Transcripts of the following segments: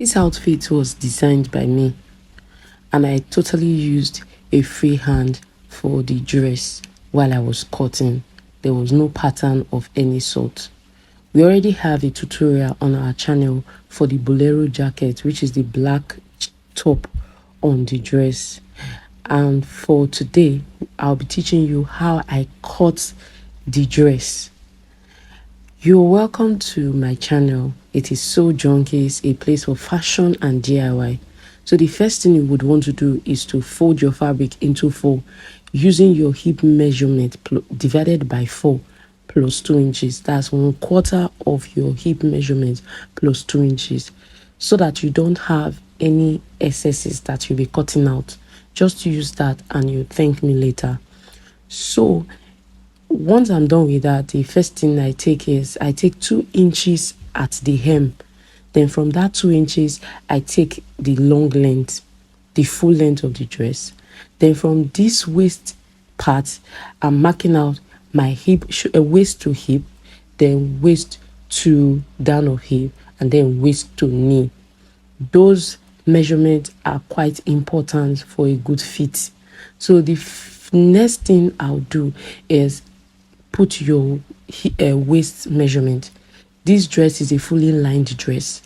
This outfit was designed by me, and I totally used a free hand for the dress while I was cutting. There was no pattern of any sort. We already have a tutorial on our channel for the bolero jacket, which is the black top on the dress. And for today, I'll be teaching you how I cut the dress. You're welcome to my channel. It is Sew Junkies, a place for fashion and DIY. So the first thing you would want to do is to fold your fabric into 4 using your hip measurement divided by 4 plus 2 inches. That's 1/4 of your hip measurement plus 2 inches, so that you don't have any excesses that you'll be cutting out. Just use that and you thank me later. So once I'm done with that, the first thing I take 2 inches at the hem. Then from that 2 inches, I take the long length, the full length of the dress. Then from this waist part, I'm marking out my hip, waist to hip, then waist to down of hip, and then waist to knee. Those measurements are quite important for a good fit. So the next thing I'll do is put your waist measurement. This dress is a fully lined dress,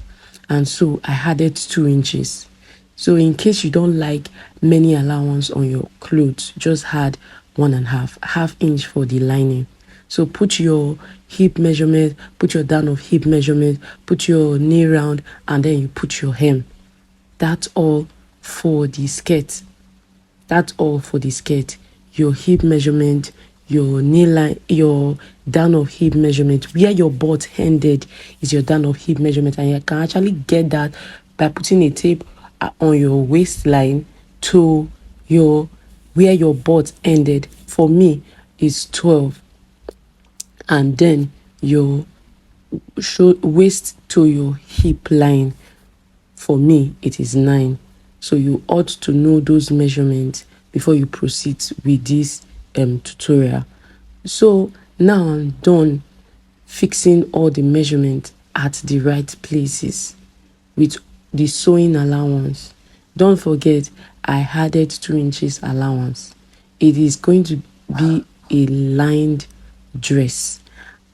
and so I added 2 inches. So in case you don't like many allowance on your clothes, just add 1.5 half inch for the lining. So put your hip measurement, put your down of hip measurement, put your knee round, and then you put your hem. That's all for the skirt. That's all for the skirt. Your hip measurement, your knee line, your down of hip measurement, where your butt ended is your down of hip measurement, and you can actually get that by putting a tape on your waistline to your where your butt ended. For me, is 12, and then your waist to your hip line. For me, it is 9. So you ought to know those measurements before you proceed with this tutorial. So now I'm done fixing all the measurements at the right places with the sewing allowance. Don't forget, I added 2 inches allowance. It is going to be a lined dress,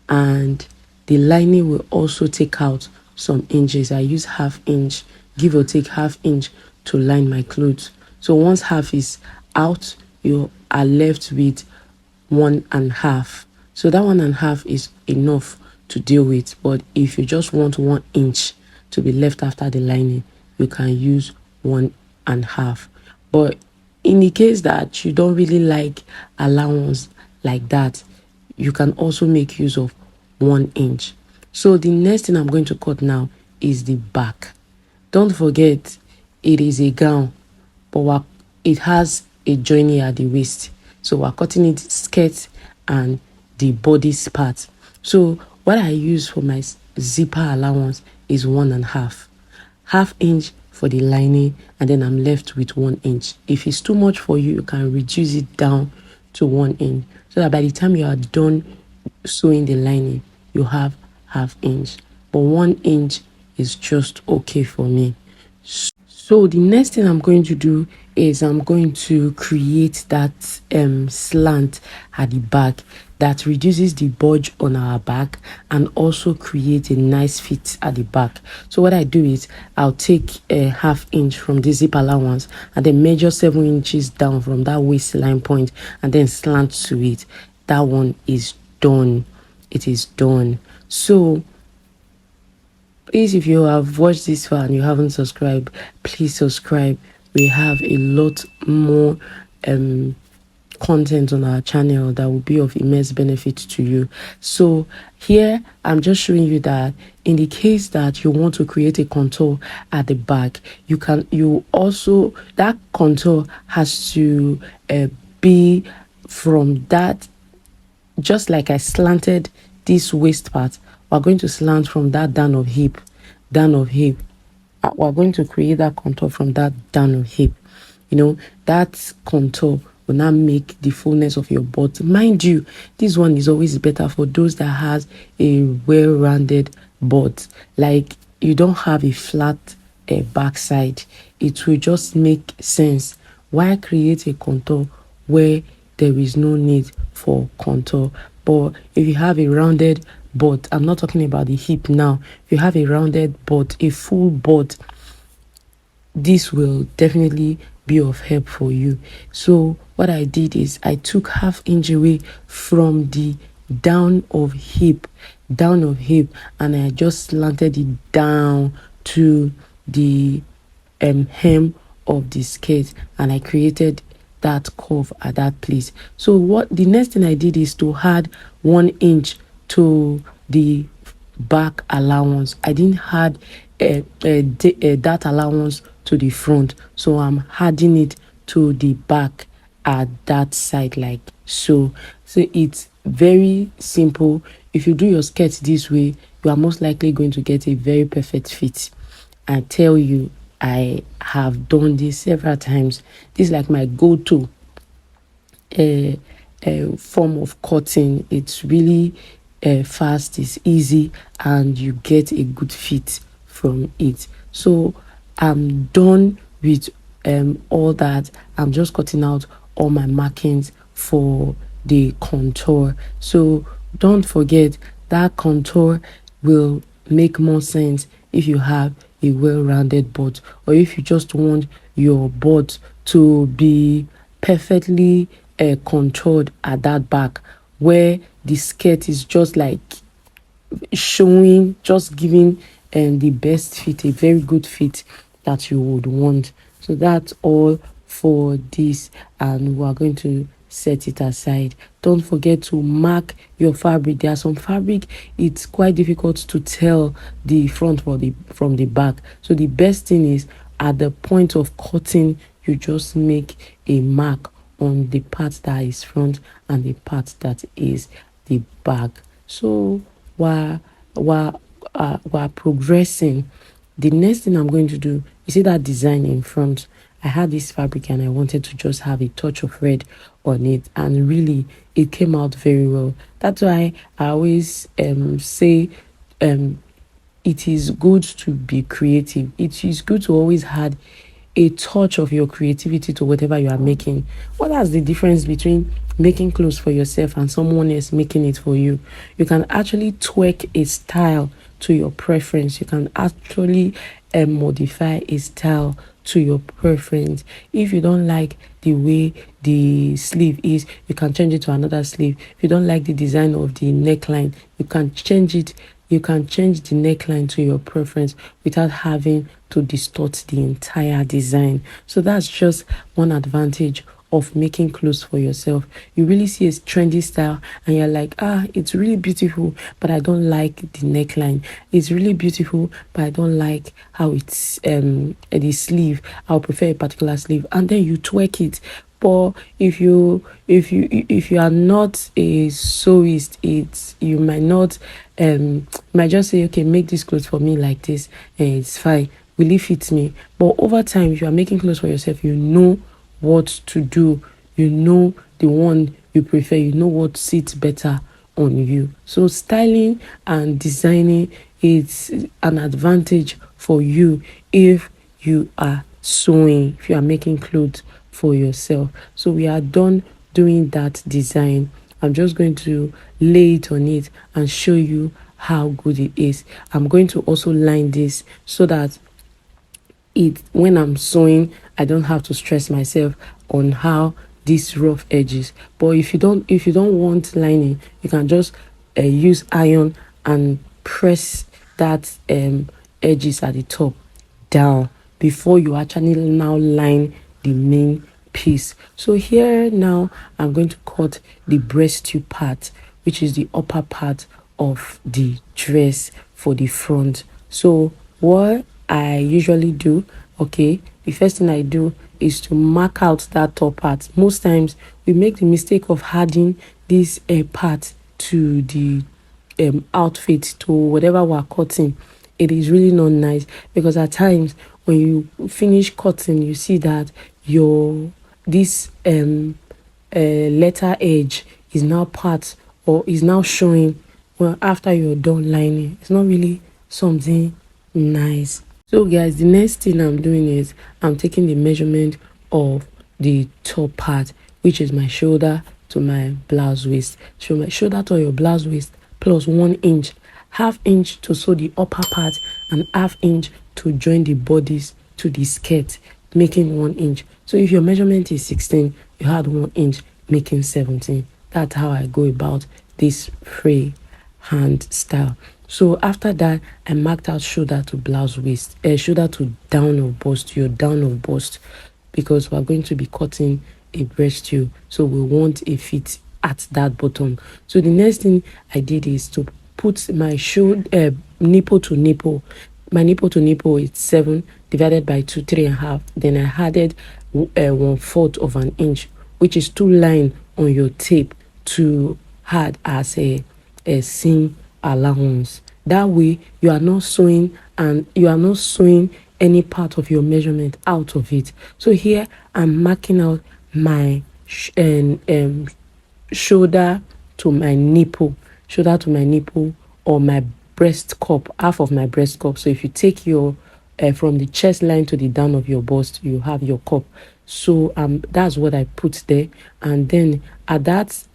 and the lining will also take out some inches. I use half inch, give or take half inch, to line my clothes. So once half is out, you are left with 1.5. So that 1.5 is enough to deal with. But if you just want 1 inch to be left after the lining, you can use 1.5. But in the case that you don't really like allowance like that, you can also make use of 1 inch. So the next thing I'm going to cut now is the back. Don't forget, it is a gown, but it has a joining at the waist. So we're cutting it skirt and the bodice part. So what I use for my zipper allowance is 1.5. Half inch for the lining, and then I'm left with 1 inch. If it's too much for you, you can reduce it down to 1 inch, so that by the time you are done sewing the lining, you have half inch. But 1 inch is just okay for me. So the next thing I'm going to do is I'm going to create that slant at the back that reduces the bulge on our back and also create a nice fit at the back. So what I do is I'll take a half inch from the zip allowance and then measure 7 inches down from that waistline point and then slant to it. That one is done. It is done. So please, if you have watched this far and you haven't subscribed, please subscribe. We have a lot more content on our channel that will be of immense benefit to you. So here I'm just showing you that in the case that you want to create a contour at the back, you also, that contour has to be from that, just like I slanted this waist part, we're going to slant from that down of hip. We're going to create that contour from that down of hip. That contour will not make the fullness of your butt. Mind you, this one is always better for those that has a well-rounded butt. Like, you don't have a flat backside. It will just make sense. Why create a contour where there is no need for contour? But if you have a rounded butt, I'm not talking about the hip now. If you have a rounded butt, a full butt, this will definitely be of help for you. So what I did is I took half inch away from the down of hip, and I just slanted it down to the hem of the skirt, and I created that curve at that place. So what the next thing I did is to add 1 inch to the back allowance. I didn't add that allowance to the front, so I'm adding it to the back at that side, like so. So it's very simple. If you do your skirt this way, you are most likely going to get a very perfect fit. I tell you, I have done this several times. This is like my go-to form of cutting. It's really fast, it's easy, and you get a good fit from it. So I'm done with all that. I'm just cutting out all my markings for the contour. So don't forget that contour will make more sense if you have a well-rounded butt, or if you just want your butt to be perfectly contoured at that back, where the skirt is just like showing, just giving the best fit, a very good fit that you would want. So that's all for this, and we are going to set it aside. Don't forget to mark your fabric. There are some fabric it's quite difficult to tell the front from the back, so the best thing is at the point of cutting, you just make a mark on the part that is front and the part that is the back. So while progressing, the next thing I'm going to do, you see that design in front, I had this fabric and I wanted to just have a touch of red on it, and really it came out very well. That's why I always say it is good to be creative. It is good to always add a touch of your creativity to whatever you are making. What is the difference between making clothes for yourself and someone else making it for you? You can actually tweak a style to your preference. You can actually modify a style to your preference. If you don't like the way the sleeve is, you can change it to another sleeve. If you don't like the design of the neckline, you can change it. You can change the neckline to your preference without having to distort the entire design. So that's just one advantage of making clothes for yourself. You really see a trendy style and you're like, it's really beautiful, but I don't like the neckline. It's really beautiful, but I don't like how it's the sleeve. I'll prefer a particular sleeve, and then you tweak it. But if you are not a sewist, you might not might just say, okay, make this clothes for me like this, and it's fine, will it fit me? But over time, if you are making clothes for yourself, you know what to do, you know the one you prefer, you know what sits better on you. So styling and designing is an advantage for you if you are sewing, if you are making clothes for yourself. So we are done doing that design. I'm just going to lay it on it and show you how good it is. I'm going to also line this so that when I'm sewing, I don't have to stress myself on how these rough edges. But if you don't want lining, you can just use iron and press that edges at the top down before you actually now line the main piece. So here now I'm going to cut the breast tube part, which is the upper part of the dress for the front. So what I usually do, okay, the first thing I do is to mark out that top part. Most times we make the mistake of adding this part to the outfit, to whatever we're cutting. It is really not nice, because at times when you finish cutting, you see that this letter edge is now part, or is now showing well after you're done lining. It's not really something nice. So guys, the next thing I'm doing is I'm taking the measurement of the top part, which is my shoulder to my blouse waist. So my shoulder to your blouse waist plus 1 inch, half inch to sew the upper part, and half inch to join the bodice to the skirt, making 1 inch. So if your measurement is 16, you had 1 inch, making 17. That's how I go about this free hand style. So after that, I marked out shoulder to blouse waist, shoulder to down of bust, your down of bust, because we're going to be cutting a breast tube, so we want a fit at that bottom. So the next thing I did is to put my shoulder nipple to nipple. My nipple to nipple is 7 divided by 2, 3.5. Then I added 1/4 of an inch, which is 2 line on your tape to add as a seam allowance. That way you are not sewing any part of your measurement out of it. So here I'm marking out my shoulder to my nipple, or my breast cup, half of my breast cup. So if you take your from the chest line to the down of your bust, you have your cup. So that's what I put there. And then at that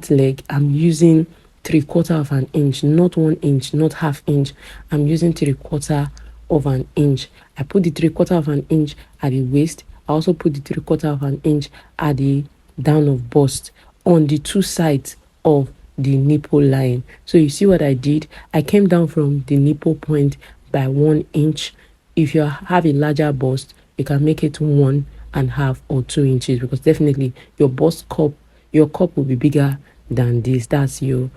leg, I'm using 3/4 of an inch, not 1 inch, not half inch. I'm using 3/4 of an inch. I put the 3/4 of an inch at the waist. I also put the 3/4 of an inch at the down of bust on the 2 sides of the nipple line. So you see what I did? I came down from the nipple point by 1 inch. If you have a larger bust, you can make it 1.5 or 2 inches, because definitely your bust cup, your cup will be bigger than this. That's your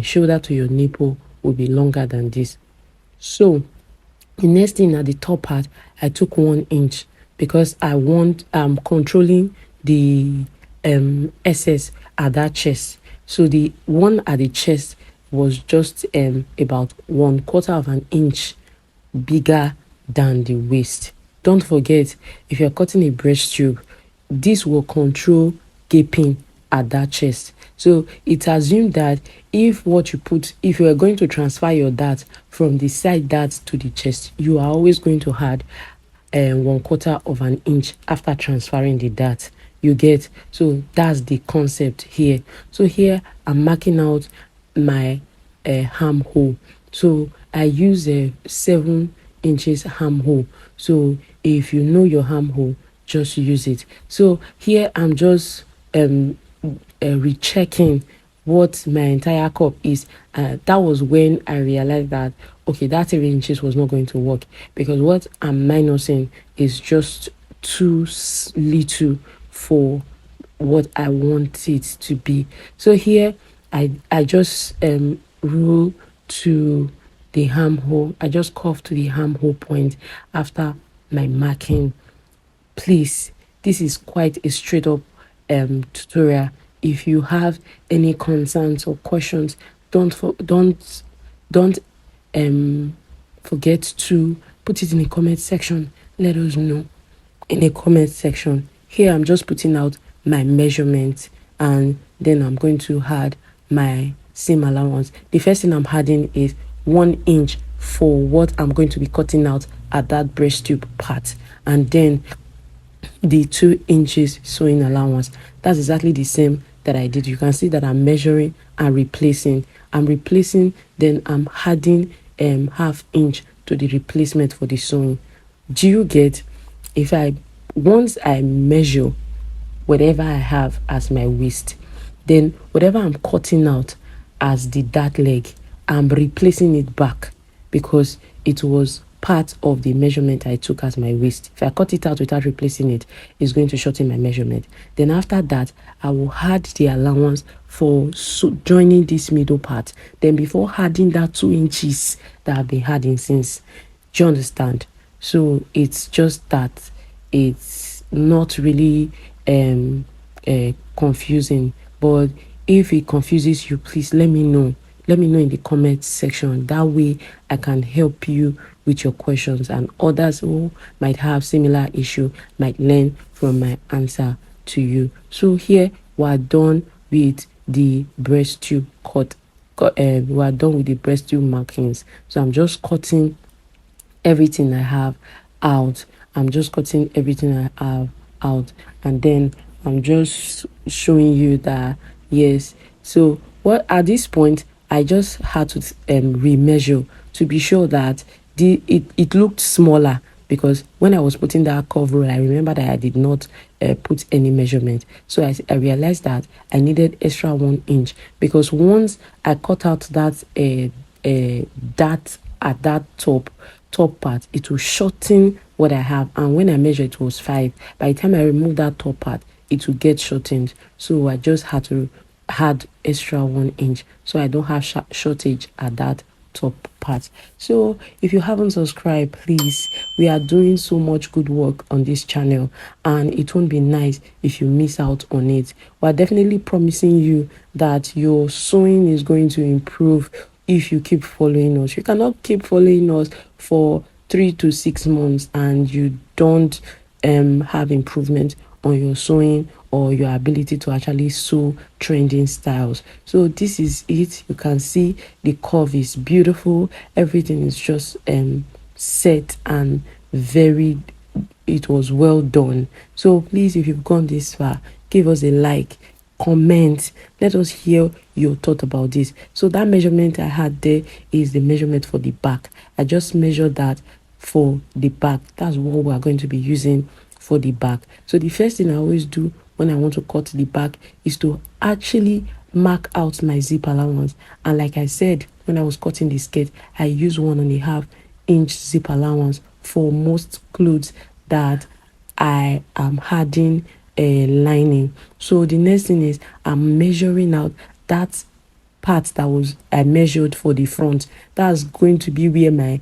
shoulder to your nipple will be longer than this. So the next thing at the top part, I took 1 inch because I'm controlling the SS at that chest. So the one at the chest was just about 1/4 of an inch bigger than the waist. Don't forget, if you're cutting a breast tube, this will control gaping at that chest. So it's assumed that if you are going to transfer your dart from the side dart to the chest, you are always going to add 1/4 of an inch after transferring the dart. You get? So that's the concept here. So here I'm marking out my arm hole. So I use a 7 inches arm hole. So if you know your arm hole, just use it. So here I'm just rechecking what my entire cup is. That was when I realized that okay, that 3 inches was not going to work, because what I'm minusing is just too little for what I want it to be. So here I just rule to the armhole. I just curve to the armhole point after my marking. Please, this is quite a straight up tutorial. If you have any concerns or questions, don't forget to put it in the comment section. Let us know in the comment section. Here I'm just putting out my measurement, and then I'm going to add my seam allowance. The first thing I'm adding is 1 inch for what I'm going to be cutting out at that breast tube part, and then the 2 inches sewing allowance. That's exactly the same that I did. You can see that I'm measuring and replacing. I'm replacing, then I'm adding half inch to the replacement for the sewing. Do you get? Once I measure whatever I have as my waist, then whatever I'm cutting out as the dart leg, I'm replacing it back, because it was part of the measurement I took as my waist. If I cut it out without replacing it, it's going to shorten my measurement. Then after that, I will add the allowance for joining this middle part. Then before adding that 2 inches that I've been adding since. Do you understand? So it's just that it's not really confusing, but if it confuses you, please let me know. Let me know in the comment section. That way I can help you with your questions, and others who might have similar issue might learn from my answer to you. So here we're done with the breast tube cut. We are done with the breast tube markings. So I'm just cutting everything I have out. I'm just cutting everything I have out, and then I'm just showing you that yes. So what at this point I just had to remeasure to be sure that it looked smaller, because when I was putting that cover, I remember that I did not put any measurement. So I realized that I needed extra 1 inch, because once I cut out that at that top part, it will shorten what I have. And when I measured, it was 5. By the time I remove that top part, it will get shortened. So I just had to add extra 1 inch, so I don't have shortage at that top part. So if you haven't subscribed, please, we are doing so much good work on this channel, and it won't be nice if you miss out on it. We're definitely promising you that your sewing is going to improve if you keep following us. You cannot keep following us for 3 to 6 months and you don't have improvement on your sewing or your ability to actually sew trending styles. So this is it. You can see the curve is beautiful. Everything is just set and very, it was well done. So please, if you've gone this far, give us a like, comment, let us hear your thought about this. So that measurement I had there is the measurement for the back. I just measured that for the back. That's what we are going to be using for the back. So the first thing I always do when I want to cut the back is to actually mark out my zip allowance. And like I said, when I was cutting the skirt, I use 1.5 inch zip allowance for most clothes that I am adding a lining. So the next thing is I'm measuring out that part that was I measured for the front. That's going to be where my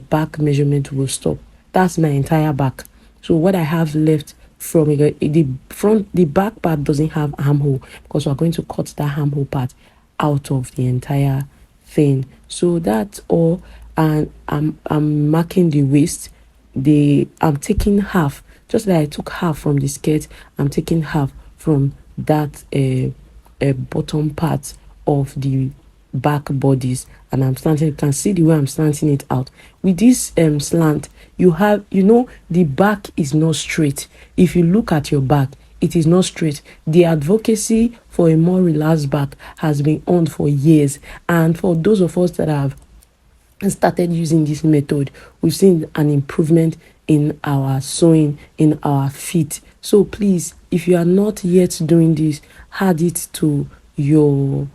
back measurement will stop. That's my entire back. So what I have left from the front, the back part doesn't have armhole, because we're going to cut that armhole part out of the entire thing. So that's all. And I'm marking the waist. I'm taking half, just like I took half from the skirt. I'm taking half from that bottom part of the back bodice, and I'm slanting. You can see the way I'm slanting it out with this slant. The back is not straight. If you look at your back, it is not straight. The advocacy for a more relaxed back has been on for years, and for those of us that have started using this method, we've seen an improvement in our sewing, in our feet. So please, if you are not yet doing this, add it to your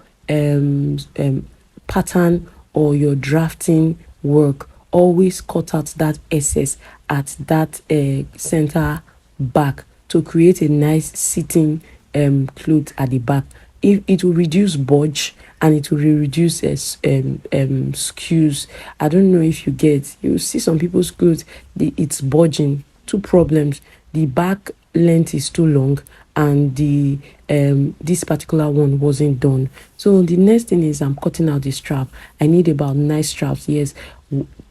pattern or your drafting work. Always cut out that excess at that center back to create a nice sitting cloth at the back. If it will reduce budge and it will reduce skews. I don't know if you see some people's clothes, it's budging. Two problems: the back length is too long, and the this particular one wasn't done. So the next thing is I'm cutting out the strap. I need about 9 straps. Yes,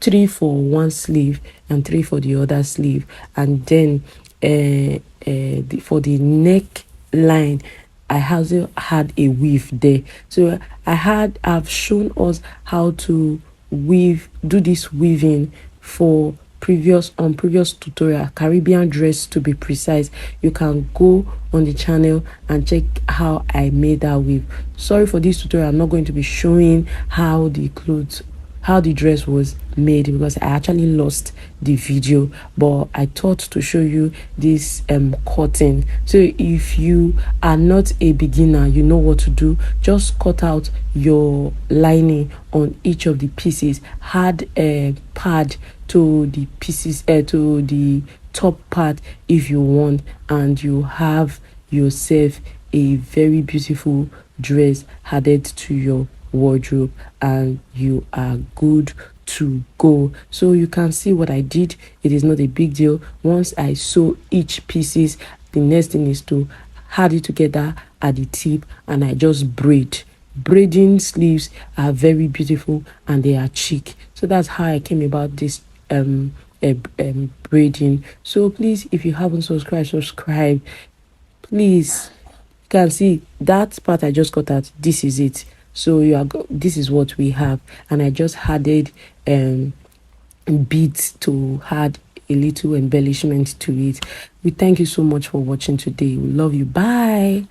3 for one sleeve and 3 for the other sleeve. And then for the neck line, I also had a weave there. So I've shown us how to do this weaving for previous tutorial, Caribbean dress to be precise. You can go on the channel and check how I made that weave. Sorry for this tutorial, I'm not going to be showing how the dress was made, because I actually lost the video, but I thought to show you this cutting. So if you are not a beginner, you know what to do. Just cut out your lining on each of the pieces, add a pad to the pieces, to the top part if you want, and you have yourself a very beautiful dress added to your wardrobe, and you are good to go. So you can see what I did. It is not a big deal. Once I sew each pieces, the next thing is to add it together at the tip, and I just braid. Braiding sleeves are very beautiful and they are chic. So that's how I came about this braiding. So please, if you haven't subscribe, please. You can see that part I just got out. This is it. So this is what we have, and I just added beads to add a little embellishment to it. We thank you so much for watching today. We love you. Bye.